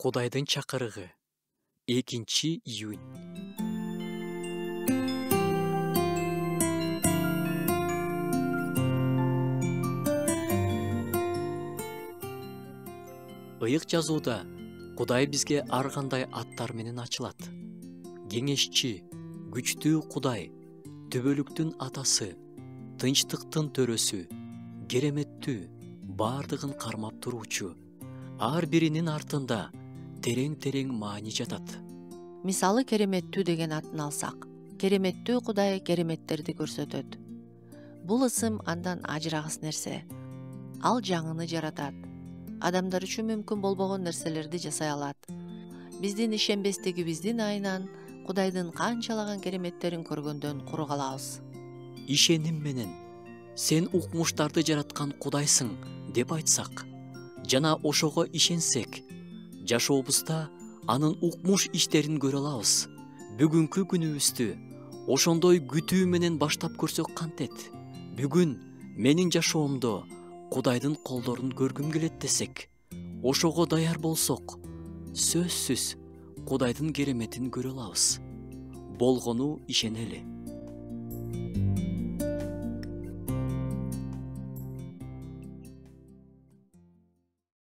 Кудайдын чакырыгы 2-июнь. Ыйык жазууда Кудай бизге ар кандай аттар менен ачылат. Кеңешчи, күчтүү Кудай, түбөлүктүн атасы, тынчтыктын төрөсү, кереметтүү, бардыгын кармап туруучу. Ар биринин артында терең маани жатат. Мисалы кереметтүү деген атын алсак, кереметтүү Кудай кереметтерди көрсөтөт. Бул ысым андан ажырагыс нерсе. Ал жаңыны жаратат. Адамдар үчүн мүмкүн болбогон нерселерди жасай алат. Биздин ишенбестигибиздин айынан Кудайдын канчалаган кереметтерин көргөндөн куру калабыз. Ишеним менен сен укмуштарды жараткан Кудайсың деп айтсак жана ошого ишенсек, жашообузда анын укмуш иштерин көрө алабыз. Бүгүнкү күнүбүздү ошондой күтүү менен баштап көрсөк кантет? Бүгүн менин жашоомдо Кудайдын колдорун көргүм келет десек, ошого даяр болсок, сөзсүз Кудайдын кереметин көрө алабыз. Болгону ишенели.